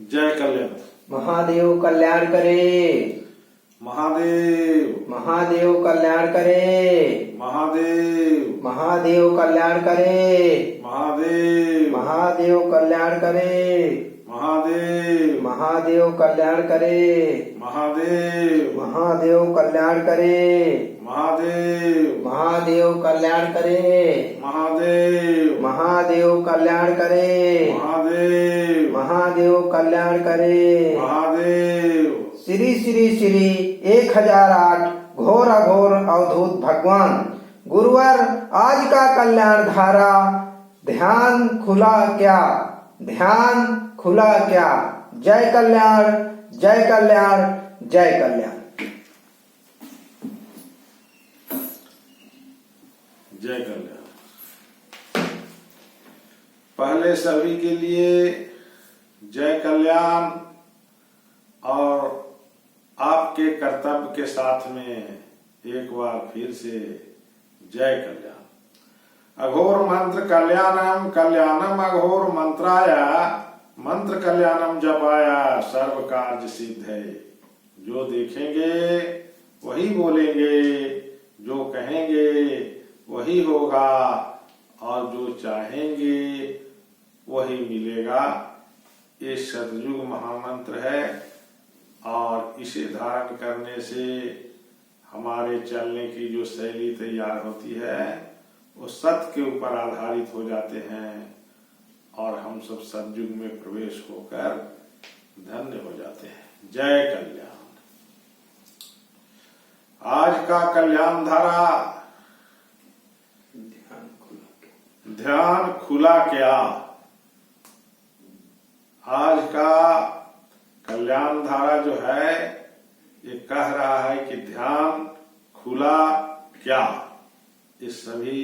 जय कल्याण। महादेव कल्याण करे। महादेव महादेव कल्याण करे। महादेव महादेव कल्याण करे। महादेव महादेव कल्याण करे। महादेव महादेव कल्याण करे। महादेव महादेव कल्याण करे। महादेव महादेव कल्याण करे। महादेव महादेव कल्याण करे। महादेव महादेव कल्याण करे। महादेव श्री श्री श्री 1008 घोर अघोर अवधूत भगवान गुरुवर आज का कल्याण धारा। ध्यान खुला क्या, ध्यान खुला क्या। जय कल्याण, जय कल्याण, जय कल्याण। जय कल्याण। पहले सभी के लिए जय कल्याण और आपके कर्तव्य के साथ में एक बार फिर से जय कल्याण। अघोर मंत्र कल्याणम कल्याणम अघोर मंत्राया मंत्र कल्याणम जपाया सर्व कार्य सिद्ध है। जो देखेंगे वही बोलेंगे, जो कहेंगे वही होगा और जो चाहेंगे वही मिलेगा। ये सतयुग महामंत्र है और इसे धारण करने से हमारे चलने की जो शैली तैयार होती है वो सत्य के ऊपर आधारित हो जाते हैं और हम सब सतयुग में प्रवेश होकर धन्य हो जाते हैं। जय कल्याण। आज का कल्याण धारा ध्यान खुला क्या। आज का कल्याण धारा जो है ये कह रहा है कि ध्यान खुला क्या। इस सभी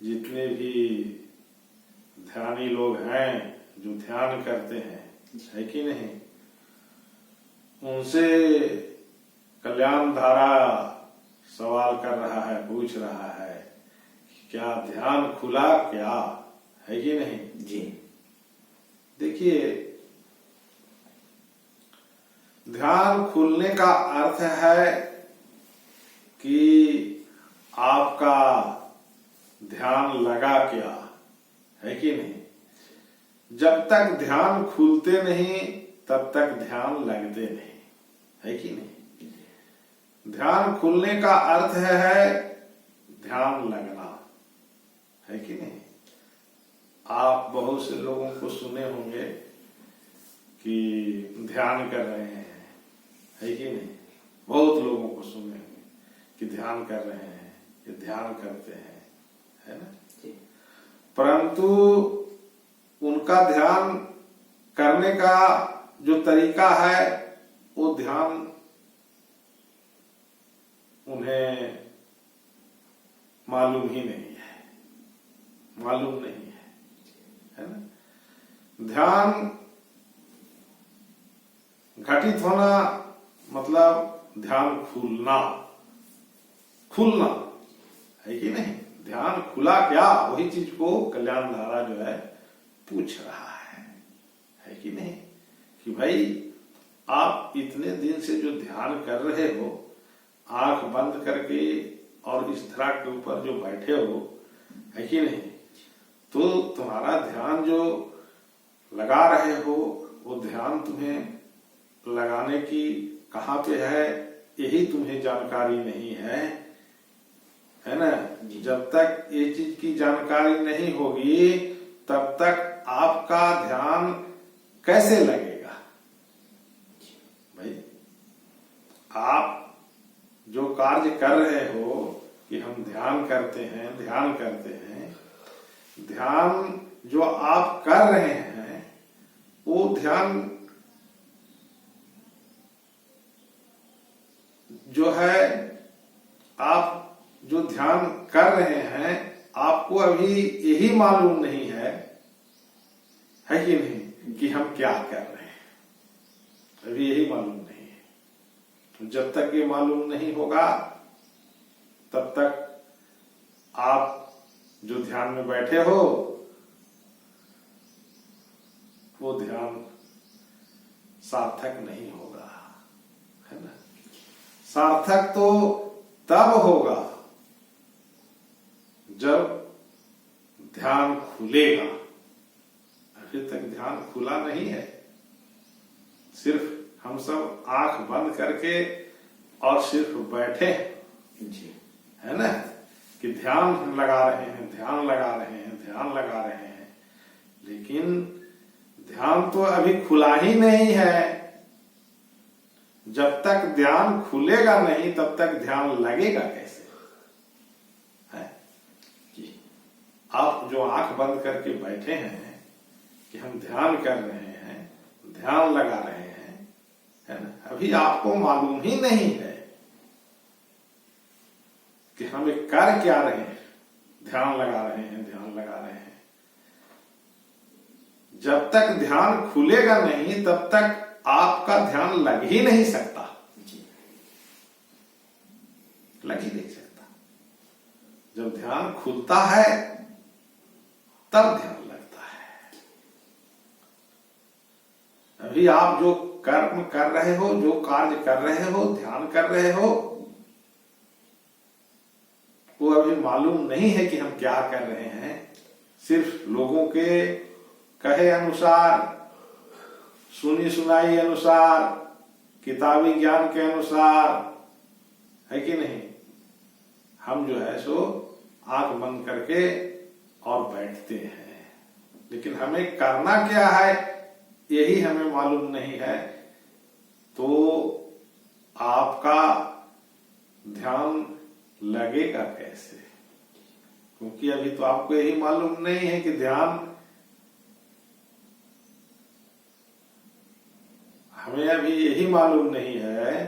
जितने भी ध्यानी लोग हैं जो ध्यान करते हैं, है कि नहीं, उनसे कल्याण धारा सवाल कर रहा है, पूछ रहा है क्या ध्यान खुला क्या, है कि नहीं जी। देखिए, ध्यान खुलने का अर्थ है कि आपका ध्यान लगा क्या, है कि नहीं। जब तक ध्यान खुलते नहीं तब तक ध्यान लगते नहीं, है कि नहीं। ध्यान खुलने का अर्थ है ध्यान लगना, है कि नहीं। आप बहुत से लोगों को सुने होंगे कि ध्यान कर रहे हैं, है कि नहीं। बहुत लोगों को सुने होंगे कि ध्यान कर रहे हैं, ये ध्यान करते हैं, है ना। परंतु उनका ध्यान करने का जो तरीका है वो ध्यान उन्हें मालूम ही नहीं है, मालूम नहीं है ना। ध्यान घटित होना मतलब ध्यान खुलना, खुलना, है कि नहीं। ध्यान खुला क्या, वही चीज को कल्याण धारा जो है पूछ रहा है कि नहीं। कि भाई आप इतने दिन से जो ध्यान कर रहे हो, आंख बंद करके और इस धरा के ऊपर जो बैठे हो, है कि नहीं, तो तुम्हारा ध्यान जो लगा रहे हो वो ध्यान तुम्हें लगाने की कहाँ पे है यही तुम्हें जानकारी नहीं है, है ना। जब तक ये चीज की जानकारी नहीं होगी तब तक आपका ध्यान कैसे लगेगा। भाई आप जो कार्य कर रहे हो कि हम ध्यान करते हैं, ध्यान करते हैं, ध्यान जो आप कर रहे हैं वो ध्यान जो है, आप जो ध्यान कर रहे हैं आपको अभी यही मालूम नहीं है कि नहीं, कि हम क्या कर रहे हैं, अभी यही मालूम नहीं है। तो जब तक ये मालूम नहीं होगा तब तक आप जो ध्यान में बैठे हो वो ध्यान सार्थक नहीं होगा, है ना। सार्थक तो तब होगा जब ध्यान खुलेगा। अभी तक ध्यान खुला नहीं है, सिर्फ हम सब आंख बंद करके और सिर्फ बैठे जी, है ना, कि ध्यान लगा रहे हैं, ध्यान लगा रहे हैं, ध्यान लगा रहे हैं, लेकिन ध्यान तो अभी खुला ही नहीं है। जब तक ध्यान खुलेगा नहीं तब तक ध्यान लगेगा कैसे, है कि आप जो आंख बंद करके बैठे हैं कि हम ध्यान कर रहे हैं, ध्यान लगा रहे हैं, है ना, अभी आपको मालूम ही नहीं है कि हम एक कर क्या रहे हैं, ध्यान लगा रहे हैं, ध्यान लगा रहे हैं। जब तक ध्यान खुलेगा नहीं तब तक आपका ध्यान लग ही नहीं सकता, लग ही नहीं सकता। जब ध्यान खुलता है तब ध्यान लगता है। अभी आप जो कर्म कर रहे हो, जो कार्य कर रहे हो, ध्यान कर रहे हो, वो अभी मालूम नहीं है कि हम क्या कर रहे हैं। सिर्फ लोगों के कहे अनुसार, सुनी सुनाई अनुसार, किताबी ज्ञान के अनुसार, है कि नहीं, हम जो है सो आंख बंद करके और बैठते हैं, लेकिन हमें करना क्या है यही हमें मालूम नहीं है। तो आपका ध्यान लगेगा कैसे, क्योंकि अभी तो आपको यही मालूम नहीं है कि ध्यान, हमें अभी यही मालूम नहीं है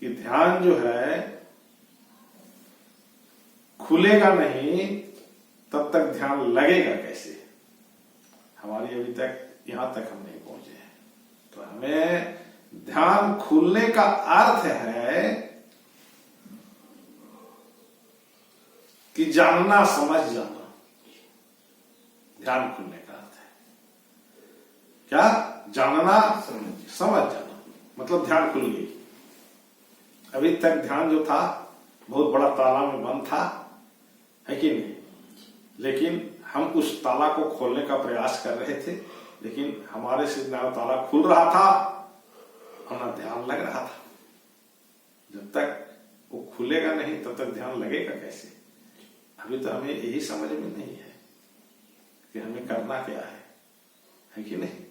कि ध्यान जो है खुलेगा नहीं तब तक ध्यान लगेगा कैसे। हमारी अभी तक यहां तक हम नहीं पहुंचे हैं। तो हमें ध्यान खुलने का अर्थ है कि जानना, समझ जाना। ध्यान खुलने का अर्थ है क्या? जानना, समझ जाना। मतलब ध्यान खुल गई। अभी तक ध्यान जो था बहुत बड़ा ताला में बंद था, है कि नहीं, लेकिन हम उस ताला को खोलने का प्रयास कर रहे थे, लेकिन हमारे से ना ताला खुल रहा था और ना ध्यान लग रहा था। जब तक वो खुलेगा नहीं तब तक ध्यान लगेगा कैसे। अभी तो हमें यही समझ में नहीं है कि हमें करना क्या है कि नहीं।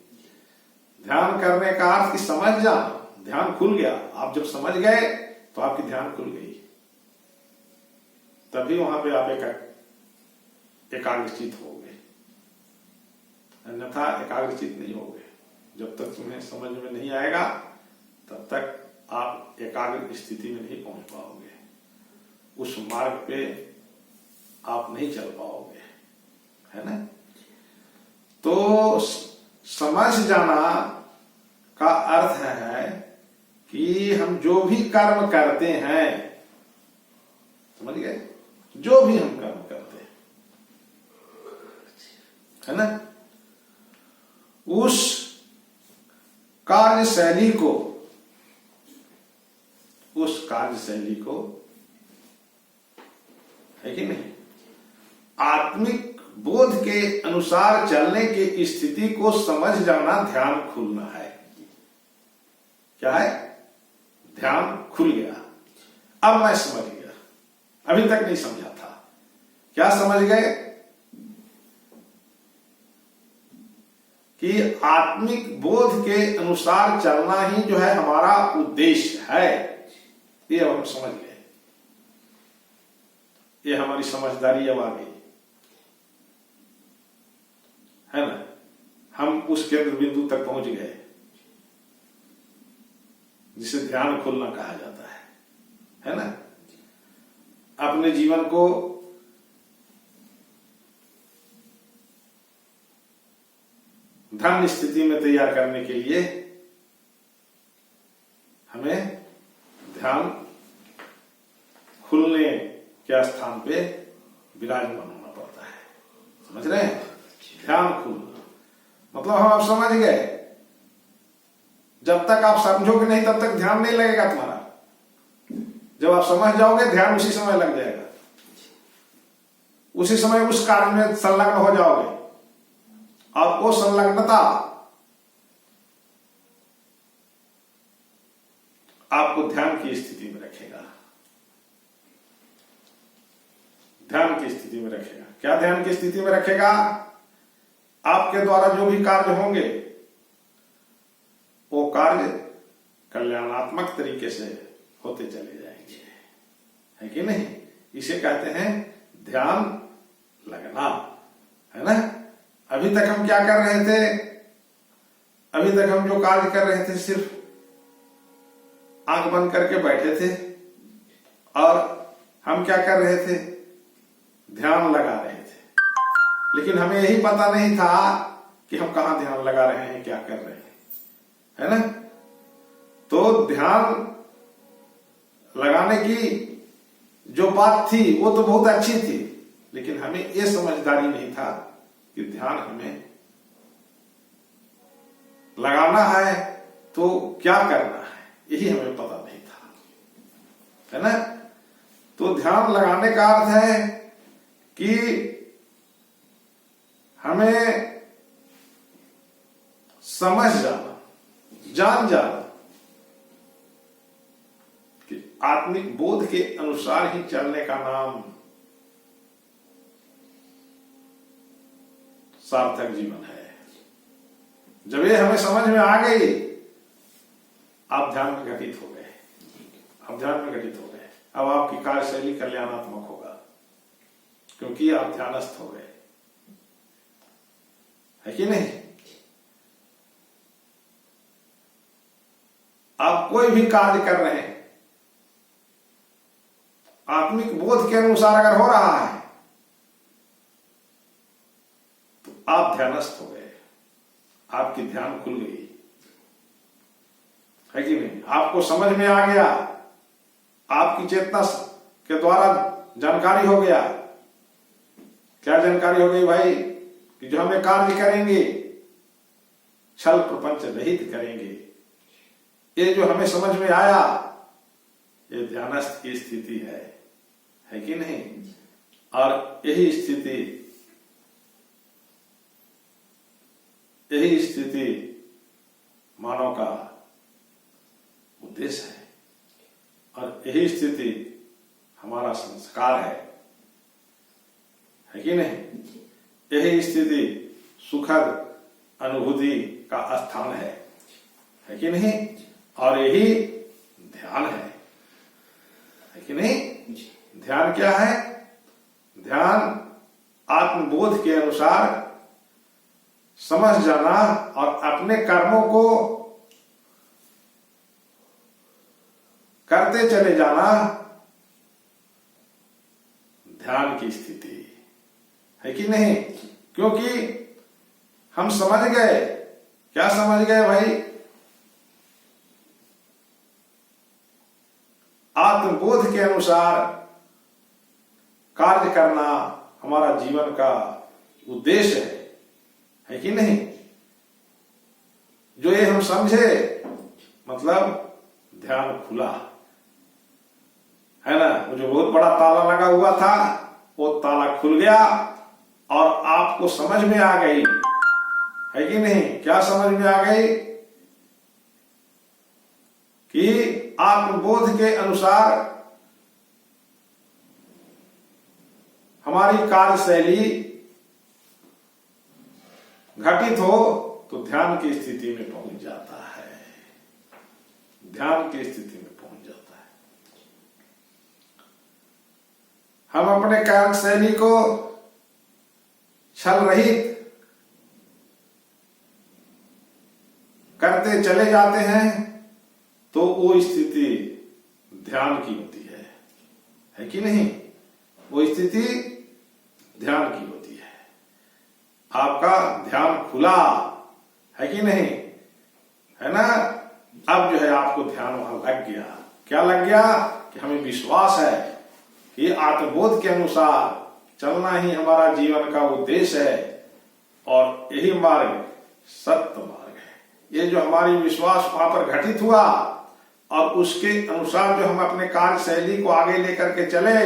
ध्यान करने का अर्थ की समझ जाना। ध्यान खुल गया, आप जब समझ गए तो आपकी ध्यान खुल गई, तभी वहां पे आप एकाग्रचित हो गए, अन्यथा एकाग्रचित नहीं होगे। जब तक तुम्हें समझ में नहीं आएगा तब तक आप एकाग्र स्थिति में नहीं पहुंच पाओगे, उस मार्ग पे आप नहीं चल पाओगे, है ना। तो समझ जाना का अर्थ है कि हम जो भी कर्म करते हैं, समझ गए, जो भी हम कर्म करते हैं, है ना, उस कार्यशैली को, है कि नहीं, आत्मिक बोध के अनुसार चलने की स्थिति को समझ जाना ध्यान खुलना है। क्या है? ध्यान खुल गया, अब मैं समझ गया, अभी तक नहीं समझा था। क्या समझ गए? कि आत्मिक बोध के अनुसार चलना ही जो है हमारा उद्देश्य है, ये अब हम समझ गए। ये हमारी समझदारी अब आ गई, है ना। हम उस केंद्र बिंदु तक पहुंच गए जिसे ध्यान खोलना कहा जाता है ना। अपने जीवन को धन्य स्थिति में तैयार करने के लिए हमें ध्यान खुलने के स्थान पे विराजमान होना पड़ता है। समझ रहे हैं? ध्यान खुलना मतलब हम आप समझ गए, जब तक आप समझोगे नहीं तब तक ध्यान नहीं लगेगा तुम्हारा। जब आप समझ जाओगे ध्यान उसी समय लग जाएगा, उसी समय उस कार्य में संलग्न हो जाओगे। और वो संलग्नता आपको ध्यान की स्थिति में रखेगा, ध्यान की स्थिति में रखेगा। क्या ध्यान की स्थिति में रखेगा? आपके द्वारा जो भी कार्य होंगे वो कार्य कल्याणात्मक तरीके से होते चले जाएंगे, है कि नहीं? इसे कहते हैं ध्यान लगना, है ना? अभी तक हम क्या कर रहे थे? अभी तक हम जो कार्य कर रहे थे सिर्फ आंख बंद करके बैठे थे और हम क्या कर रहे थे? ध्यान लगा रहे थे। लेकिन हमें यही पता नहीं था कि हम कहां ध्यान लगा रहे हैं, क्या कर रहे हैं, है ना? तो ध्यान लगाने की जो बात थी वो तो बहुत अच्छी थी, लेकिन हमें ये समझदारी नहीं था कि ध्यान हमें लगाना है तो क्या करना है, यही हमें पता नहीं था, है ना? तो ध्यान लगाने का अर्थ है कि हमें समझ जाना, जान जाना कि आत्मिक बोध के अनुसार ही चलने का नाम सार्थक जीवन है। जब ये हमें समझ में आ गई, आप ध्यान में घटित हो गए, आप ध्यान में घटित हो गए। अब आपकी कार्यशैली कल्याणात्मक होगा क्योंकि आप ध्यानस्थ हो गए, है कि नहीं? आप कोई भी कार्य कर रहे हैं आत्मिक बोध के अनुसार अगर हो रहा है तो आप ध्यानस्थ हो गए, आपकी ध्यान खुल गई, है कि नहीं? आपको समझ में आ गया, आपकी चेतना के द्वारा जानकारी हो गया। क्या जानकारी हो गई भाई? कि जो हमें कार्य करेंगे छल प्रपंच रहित करेंगे। ये जो हमें समझ में आया, ये ध्यानस्थ की स्थिति है कि नहीं? और यही स्थिति मानव का उद्देश्य है और यही स्थिति हमारा संस्कार है कि नहीं? यही स्थिति सुखद अनुभूति का स्थान है कि नहीं? और यही ध्यान है कि नहीं? ध्यान क्या है? ध्यान आत्मबोध के अनुसार समझ जाना और अपने कर्मों को करते चले जाना, ध्यान की स्थिति है कि नहीं? क्योंकि हम समझ गए, क्या समझ गए भाई? आत्मबोध के अनुसार कार्य करना हमारा जीवन का उद्देश्य है कि नहीं? जो ये हम समझे, मतलब ध्यान खुला, है ना? वो जो बहुत बड़ा ताला लगा हुआ था वो ताला खुल गया और आपको समझ में आ गई, है कि नहीं? क्या समझ में आ गई? कि आत्मबोध के अनुसार हमारी कार्यशैली घटित हो तो ध्यान की स्थिति में पहुंच जाता है, ध्यान की स्थिति में पहुंच जाता है। हम अपने कार्यशैली को छल रहित करते चले जाते हैं तो वो स्थिति ध्यान की होती है कि नहीं? वो स्थिति ध्यान की होती है। आपका ध्यान खुला, है कि नहीं? है ना? अब जो है आपको ध्यान वहां लग गया। क्या लग गया? कि हमें विश्वास है कि आत्मबोध के अनुसार चलना ही हमारा जीवन का उद्देश्य है और यही मार्ग सत्य मार्ग ये जो हमारी विश्वास वहां पर घटित हुआ और उसके अनुसार जो हम अपने कार्य शैली को आगे लेकर के चले,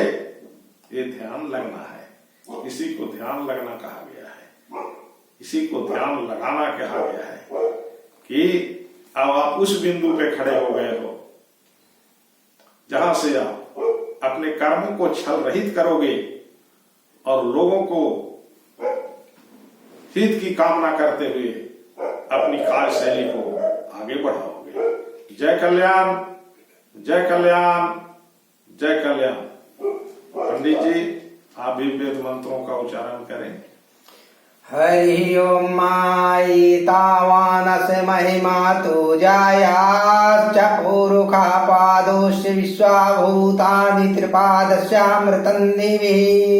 ये ध्यान लगना है। इसी को ध्यान लगना कहा गया है, इसी को ध्यान लगाना कहा गया है कि अब आप उस बिंदु पे खड़े हो गए हो जहां से आप अपने कर्मों को छल रहित करोगे और लोगों को हित की कामना करते हुए अपनी कार्यशैली को आगे बढ़ाओगे। जय कल्याण, जय कल्याण, जय कल्याण। पंडित जी आप भी वेद मंत्रों का उच्चारण करें। हरि ओम माई तावानस्य महिमा तु जायाच्च पूरुखा पादोश्च विश्वाभूतानि त्रिपादस्यामृतं दिवि।